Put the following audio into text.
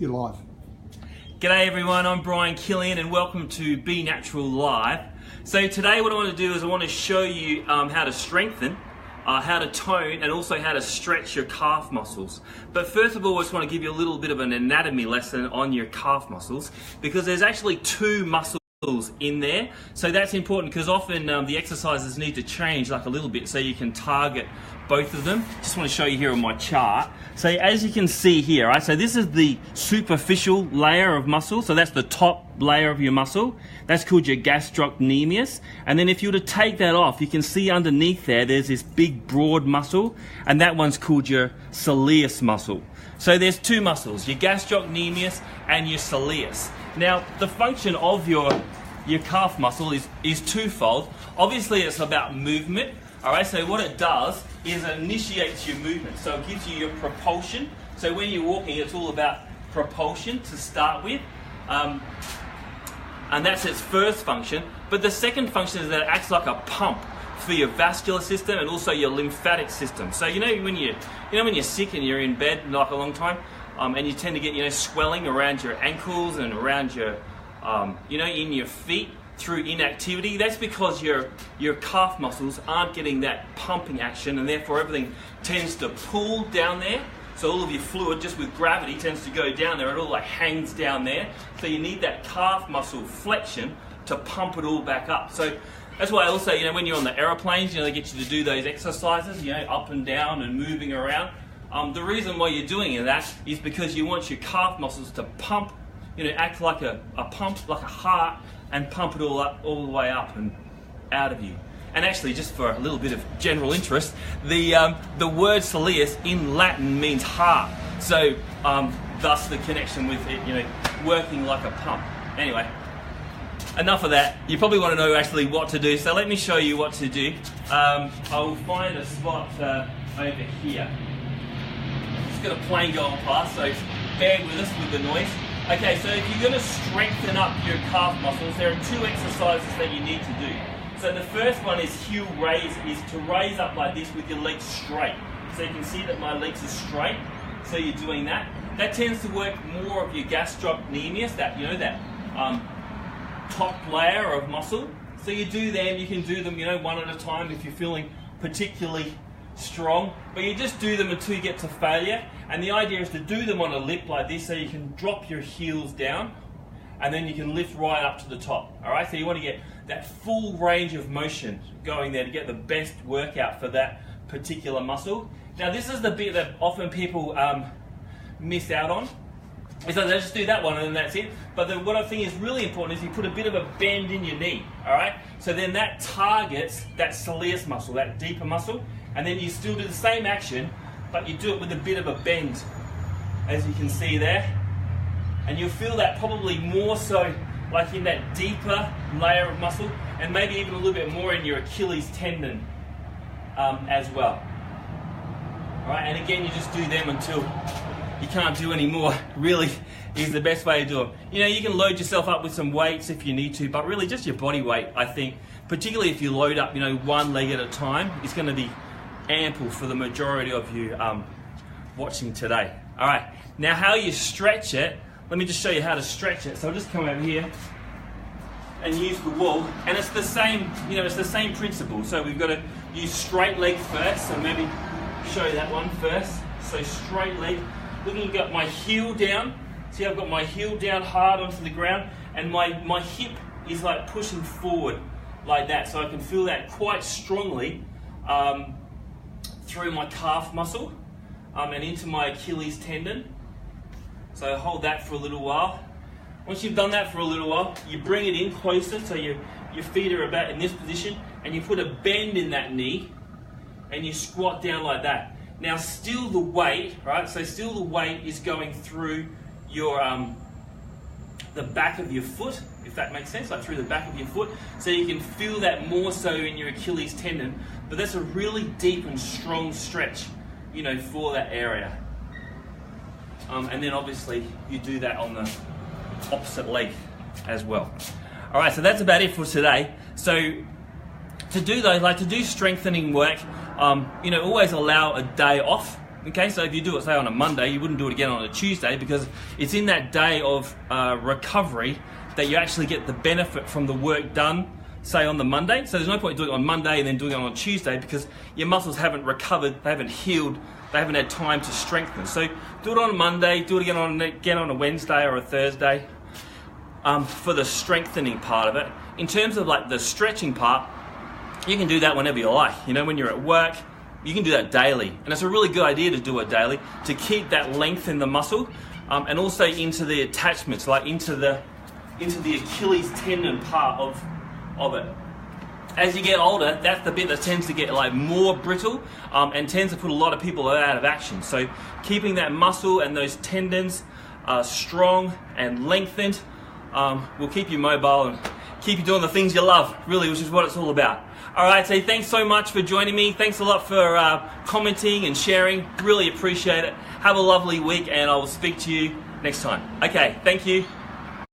your life. G'day everyone, I'm Brian Killian and welcome to Be Natural Live. So today what I want to do is I want to show you how to strengthen, how to tone, and also how to stretch your calf muscles. But first of all, I just want to give you a little bit of an anatomy lesson on your calf muscles, because there's actually two muscles in there. So that's important because often the exercises need to change like a little bit so you can target both of them. Just want to show you here on my chart. So as you can see here, right, so this is the superficial layer of muscle. So that's the top layer of your muscle. That's called your gastrocnemius. And then if you were to take that off, you can see underneath there's this big broad muscle, and that one's called your soleus muscle. So there's two muscles, your gastrocnemius and your soleus. Now the function of your calf muscle is twofold. Obviously it's about movement. Alright, so what it does is it initiates your movement. So it gives you your propulsion. So when you're walking, it's all about propulsion to start with. And that's its first function. But the second function is that it acts like a pump for your vascular system and also your lymphatic system. So when you're sick and you're in bed like a long time, and you tend to get swelling around your ankles and around your in your feet through inactivity, that's because your calf muscles aren't getting that pumping action, and therefore everything tends to pull down there. So all of your fluid, just with gravity, tends to go down there. It all like hangs down there. So you need that calf muscle flexion to pump it all back up. So that's why also, when you're on the aeroplanes, they get you to do those exercises, up and down and moving around. The reason why you're doing that is because you want your calf muscles to pump, act like a pump, like a heart, and pump it all the way up and out of you. And actually, just for a little bit of general interest, the word soleus in Latin means heart. So thus the connection with it, working like a pump. Anyway, enough of that. You probably want to know actually what to do, so let me show you what to do. I'll find a spot over here. Just got a plane going past, so bear with us with the noise. Okay, so if you're going to strengthen up your calf muscles, there are two exercises that you need to do. So the first one is heel raise, is to raise up like this with your legs straight. So you can see that my legs are straight. So you're doing that. That tends to work more of your gastrocnemius, that top layer of muscle. So you do them. You can do them, one at a time if you're feeling particularly strong, but you just do them until you get to failure. And the idea is to do them on a lip like this, so you can drop your heels down and then you can lift right up to the top. Alright, so you want to get that full range of motion going there to get the best workout for that particular muscle. Now this is the bit that often people miss out on. So they just do that one and then that's it. But what I think is really important is you put a bit of a bend in your knee. Alright, so then that targets that soleus muscle, that deeper muscle. And then you still do the same action, but you do it with a bit of a bend, as you can see there. And you'll feel that probably more so like in that deeper layer of muscle, and maybe even a little bit more in your Achilles tendon as well. All right, and again, you just do them until you can't do any more, really is the best way to do it. You can load yourself up with some weights if you need to, but really just your body weight, I think, particularly if you load up, one leg at a time, is going to be ample for the majority of you watching today. All right, now how you stretch it, let me just show you how to stretch it. So I'll just come over here and use the wall, and it's the same, it's the same principle. So we've got to use straight leg first, so maybe show you that one first. So straight leg, looking at my heel down. See, I've got my heel down hard onto the ground, and my hip is like pushing forward like that, so I can feel that quite strongly through my calf muscle and into my Achilles tendon. So hold that for a little while. Once you've done that for a little while, you bring it in closer, so your feet are about in this position, and you put a bend in that knee, and you squat down like that. Now still the weight, right? So still the weight is going through your the back of your foot, if that makes sense, like through the back of your foot, so you can feel that more so in your Achilles tendon. But that's a really deep and strong stretch, for that area. And then obviously you do that on the opposite leg as well. All right, so that's about it for today. So to do those, to do strengthening work, always allow a day off Okay, so if you do it, say, on a Monday, you wouldn't do it again on a Tuesday, because it's in that day of recovery that you actually get the benefit from the work done, say, on the Monday. So there's no point doing it on Monday and then doing it on Tuesday, because your muscles haven't recovered, they haven't healed, they haven't had time to strengthen. So do it on a Monday, do it again on a Wednesday or a Thursday for the strengthening part of it. In terms of like the stretching part, you can do that whenever you like. You know, when you're at work, you can do that daily. And it's a really good idea to do it daily to keep that length in the muscle, and also into the attachments, like into the Achilles tendon part of it. As you get older, that's the bit that tends to get like more brittle, and tends to put a lot of people out of action. So keeping that muscle and those tendons strong and lengthened will keep you mobile and keep you doing the things you love, really, which is what it's all about. Alright, so thanks so much for joining me. Thanks a lot for commenting and sharing. Really appreciate it. Have a lovely week, and I will speak to you next time. Okay, thank you.